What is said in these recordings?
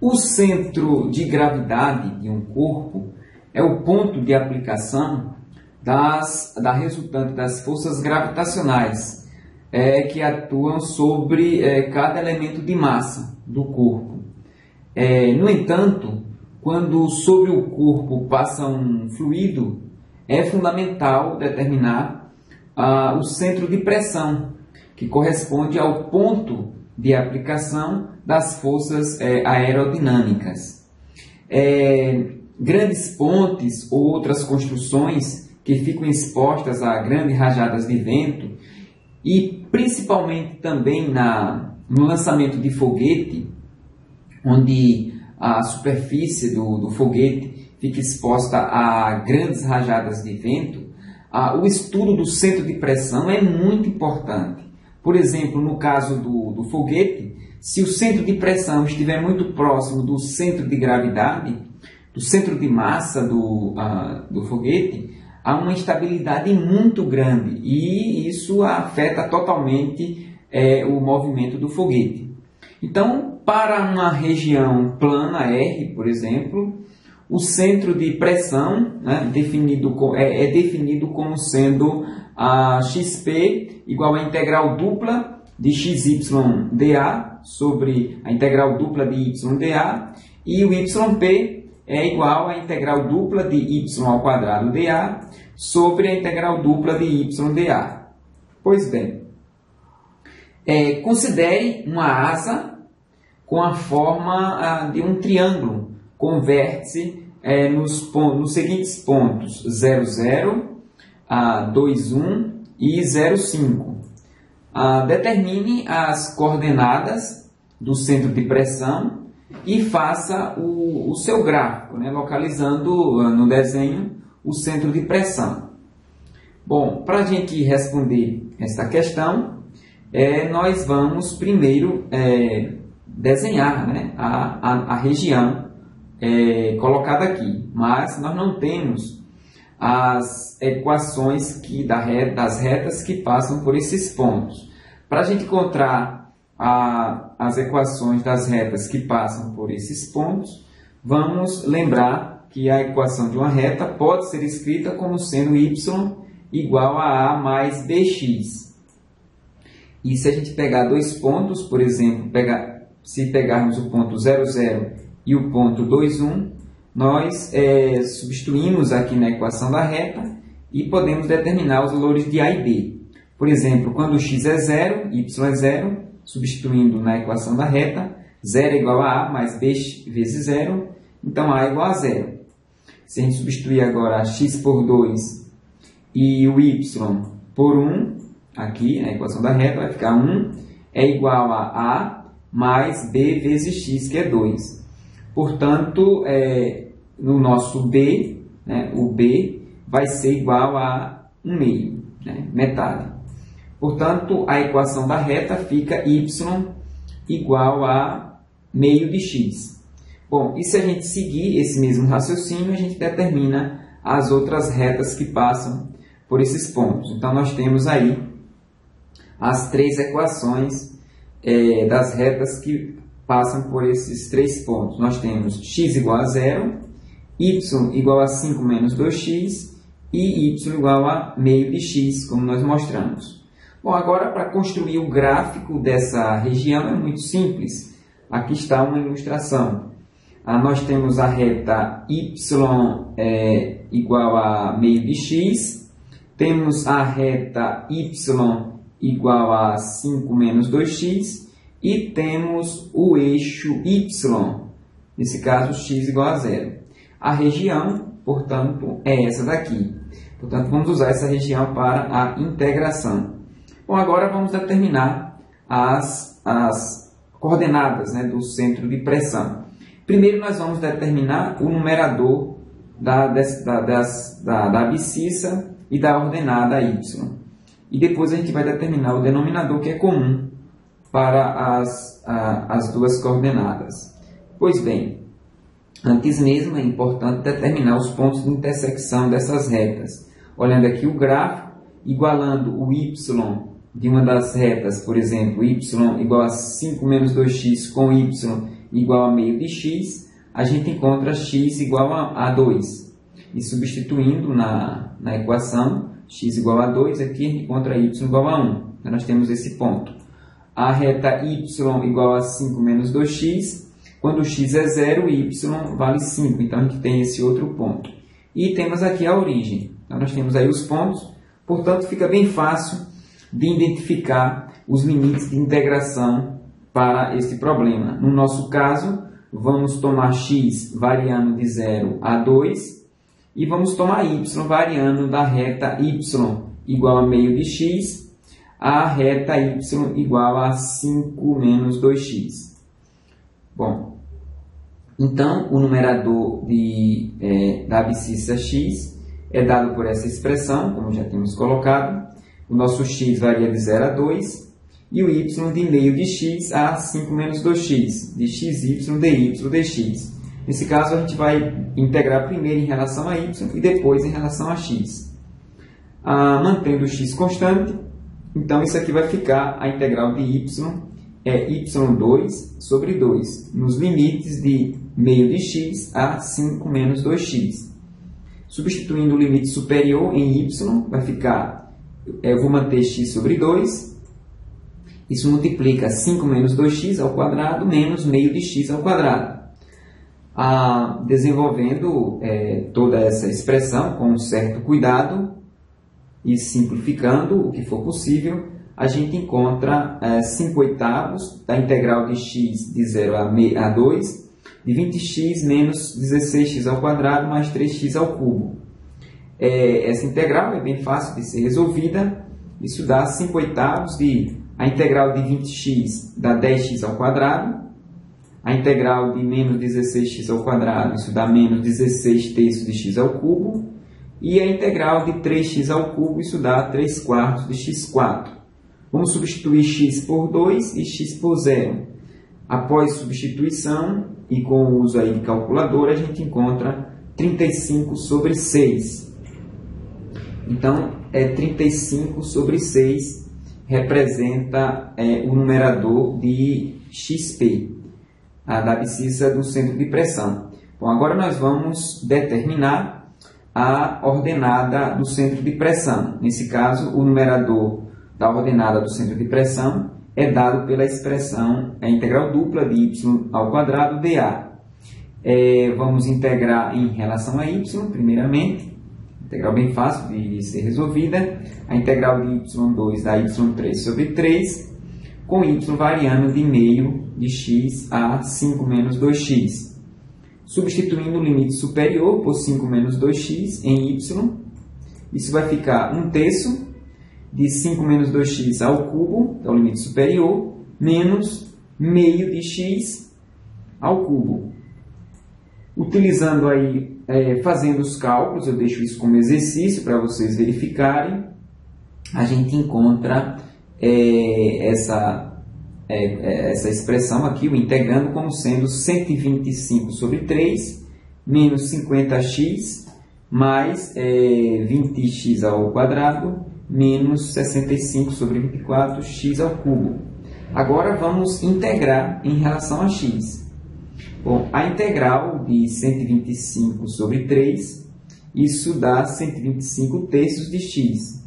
O centro de gravidade de um corpo é o ponto de aplicação da resultante das forças gravitacionais que atuam sobre cada elemento de massa do corpo. No entanto, quando sobre o corpo passa um fluido, é fundamental determinar o centro de pressão, que corresponde ao ponto de aplicação das forças aerodinâmicas. Grandes pontes ou outras construções que ficam expostas a grandes rajadas de vento e principalmente também no lançamento de foguete, onde a superfície do foguete fica exposta a grandes rajadas de vento, o estudo do centro de pressão é muito importante. Por exemplo, no caso do foguete, se o centro de pressão estiver muito próximo do centro de gravidade, do centro de massa do foguete, há uma instabilidade muito grande e isso afeta totalmente o movimento do foguete. Então, para uma região plana R, por exemplo, o centro de pressão é definido como sendo a xp igual a integral dupla de xy dA sobre a integral dupla de y dA, e o yp é igual à integral dupla de y ao quadrado dA sobre a integral dupla de y dA. Pois bem, considere uma asa com a forma de um triângulo com vértice nos seguintes pontos 0, 0, 2, 1 e 0, 5. Determine as coordenadas do centro de pressão e faça o seu gráfico, localizando no desenho o centro de pressão. Bom, para a gente responder esta questão, nós vamos primeiro desenhar a região colocada aqui, mas nós não temos as equações das retas que passam por esses pontos. Para a gente encontrar as equações das retas que passam por esses pontos, vamos lembrar que a equação de uma reta pode ser escrita como sendo y igual a A mais bx. E se a gente pegar dois pontos, por exemplo, se pegarmos o ponto 0, 0 e o ponto 2, 1, nós substituímos aqui na equação da reta e podemos determinar os valores de A e B. Por exemplo, quando x é 0, y é 0, substituindo na equação da reta, 0 é igual a A mais B vezes 0, então A é igual a 0. Se a gente substituir agora x por 2 e o y por 1, aqui na equação da reta vai ficar 1 é igual a A mais B vezes x, que é 2. Portanto, no nosso B, o B vai ser igual a 1 meio, metade. Portanto, a equação da reta fica y igual a meio de x. Bom, e se a gente seguir esse mesmo raciocínio, a gente determina as outras retas que passam por esses pontos. Então, nós temos aí as três equações das retas que passam por esses três pontos. Nós temos x igual a 0, y igual a 5 menos 2x e y igual a meio de x, como nós mostramos. Bom, agora para construir o gráfico dessa região é muito simples. Aqui está uma ilustração. Nós temos a reta y igual a meio de x, temos a reta y igual a 5 menos 2x e temos o eixo y, nesse caso x igual a 0. A região, portanto, é essa daqui. Portanto, vamos usar essa região para a integração. Bom, agora vamos determinar as coordenadas do centro de pressão. Primeiro, nós vamos determinar o numerador da abscissa e da ordenada y. E depois a gente vai determinar o denominador, que é comum para as duas coordenadas. Pois bem, antes mesmo é importante determinar os pontos de intersecção dessas retas. Olhando aqui o gráfico, igualando o y de uma das retas, por exemplo, y igual a 5 menos 2x com y igual a meio de x, a gente encontra x igual a 2. E substituindo na equação x igual a 2, aqui a gente encontra y igual a 1. Então, nós temos esse ponto. A reta y igual a 5 menos 2x. Quando x é 0, y vale 5. Então, a gente tem esse outro ponto. E temos aqui a origem. Então, nós temos aí os pontos. Portanto, fica bem fácil de identificar os limites de integração para este problema. No nosso caso, vamos tomar x variando de 0 a 2 e vamos tomar y variando da reta y igual a meio de x a reta y igual a 5 menos 2x. Bom, então o numerador da abscissa x é dado por essa expressão, como já temos colocado. O nosso x varia de 0 a 2 e o y de meio de x a 5 menos 2x, de xy, dy, dx. Nesse caso, a gente vai integrar primeiro em relação a y e depois em relação a x. Mantendo o x constante, então isso aqui vai ficar a integral de y é y2 sobre 2, nos limites de meio de x a 5 menos 2x. Substituindo o limite superior em y, vai ficar, eu vou manter x sobre 2, isso multiplica 5 menos 2x ao quadrado menos meio de x ao quadrado. Desenvolvendo toda essa expressão com um certo cuidado e simplificando o que for possível, a gente encontra 5/8 da integral de x de 0 a 2 de 20x menos 16x ao quadrado mais 3x ao cubo. Essa integral é bem fácil de ser resolvida. Isso dá 5/8 de a integral de 20x dá 10x ao quadrado. A integral de menos 16x ao quadrado, isso dá menos 16 terços de x ao cubo. E a integral de 3x ao cubo, isso dá 3 quartos de x². Vamos substituir x por 2 e x por 0. Após substituição e com o uso aí de calculadora, a gente encontra 35 sobre 6. Então, 35 sobre 6 representa o numerador de xp. Da abscissa do centro de pressão. Bom, agora nós vamos determinar a ordenada do centro de pressão. Nesse caso, o numerador da ordenada do centro de pressão é dado pela expressão a integral dupla de y ao quadrado dA. Vamos integrar em relação a y, primeiramente. Integral bem fácil de ser resolvida. A integral de y2 dá y3 sobre 3, com y variando de meio de x a 5 menos 2x. Substituindo o limite superior por 5 menos 2x em y, isso vai ficar 1/3 de 5 menos 2x ao cubo, que é o limite superior, menos meio de x ao cubo. Utilizando aí, fazendo os cálculos, eu deixo isso como exercício para vocês verificarem, a gente encontra essa expressão aqui, o integrando, como sendo 125 sobre 3 menos 50x mais 20x ao quadrado menos 65 sobre 24x ao cubo. Agora vamos integrar em relação a x. Bom, a integral de 125 sobre 3, isso dá 125 terços de x.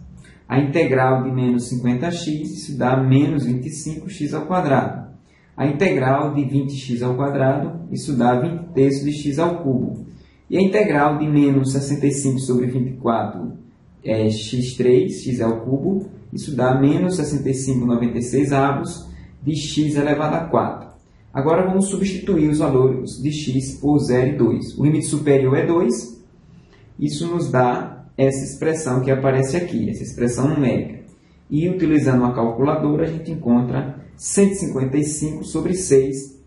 A integral de menos 50x, isso dá menos 25x ao quadrado. A integral de 20x ao quadrado, isso dá 20 terços de x ao cubo. E a integral de menos 65 sobre 24 x3, x ao cubo, isso dá menos 65,96 avos de x elevado a 4. Agora vamos substituir os valores de x por 0 e 2. O limite superior é 2, isso nos dá essa expressão que aparece aqui, essa expressão numérica. E utilizando uma calculadora, a gente encontra 155 sobre 6.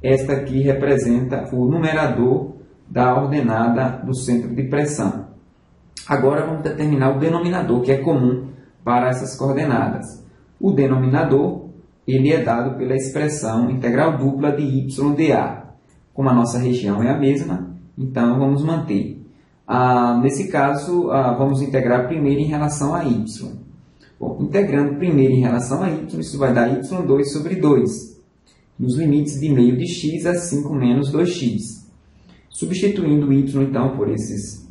Esta aqui representa o numerador da ordenada do centro de pressão. Agora vamos determinar o denominador, que é comum para essas coordenadas. O denominador ele é dado pela expressão integral dupla de y dA. Como a nossa região é a mesma, então vamos manter. Nesse caso, vamos integrar primeiro em relação a y. Bom, integrando primeiro em relação a y, isso vai dar y2 sobre 2. nos limites de meio de x a 5 menos 2x. Substituindo y, então, por esses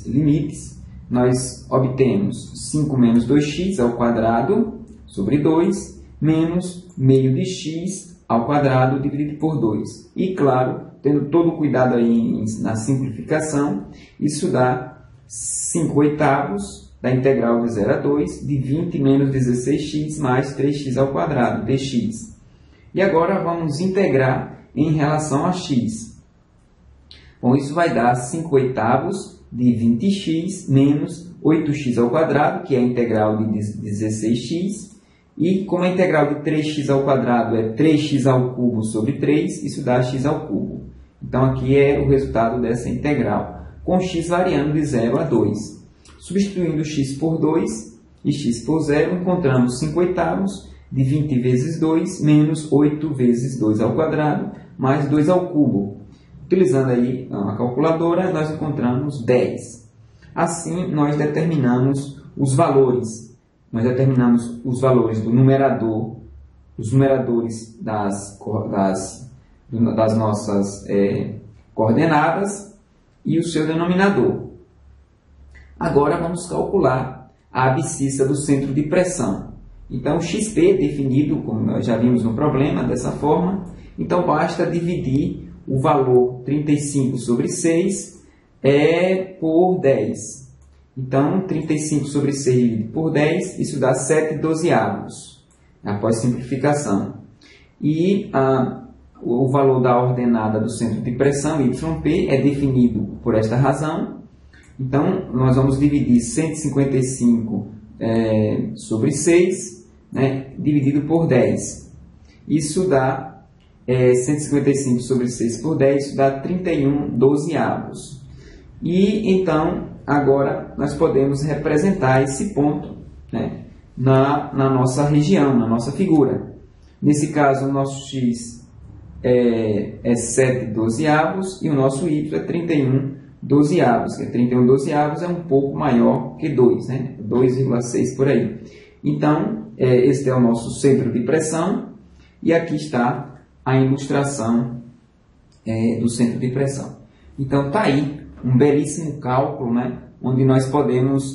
limites, nós obtemos 5 menos 2x ao quadrado sobre 2, menos meio de x ao quadrado dividido por 2. E, claro, tendo todo o cuidado aí na simplificação, isso dá 5/8 da integral de 0 a 2 de 20 menos 16x mais 3x ao quadrado, dx. E agora vamos integrar em relação a x. Bom, isso vai dar 5/8 de 20x menos 8x ao quadrado, que é a integral de 16x. E como a integral de 3x ao quadrado é 3x ao cubo sobre 3, isso dá x ao cubo. Então, aqui é o resultado dessa integral, com x variando de 0 a 2. Substituindo x por 2 e x por 0, encontramos 5/8 de 20 vezes 2 menos 8 vezes 2 ao quadrado, mais 2 ao cubo. Utilizando aí a calculadora, nós encontramos 10. Assim, nós determinamos os valores. Nós determinamos os valores do numerador, os numeradores das nossas coordenadas e o seu denominador. Agora vamos calcular a abscissa do centro de pressão. Então, XP definido, como nós já vimos no problema, dessa forma. Então, basta dividir o valor 35 sobre 6 por 10. Então, 35 sobre 6 dividido por 10, isso dá 7/12, após simplificação. E o valor da ordenada do centro de pressão, YP, é definido por esta razão. Então, nós vamos dividir 155 sobre 6, né, dividido por 10. Isso dá 155 sobre 6 por 10, isso dá 31/12. E, então, agora nós podemos representar esse ponto, né, na nossa região, na nossa figura. Nesse caso, o nosso x é 7/12 e o nosso y é 31/12, que 31/12 é um pouco maior que 2, né? 2,6 por aí. Então, esse é o nosso centro de pressão e aqui está a ilustração do centro de pressão. Então, está aí um belíssimo cálculo, né? Onde nós podemos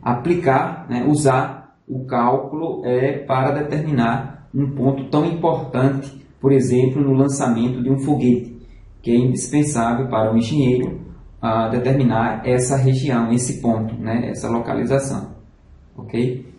aplicar, né? Usar o cálculo para determinar um ponto tão importante, por exemplo, no lançamento de um foguete, que é indispensável para o engenheiro determinar essa região, esse ponto, né? Essa localização. Ok?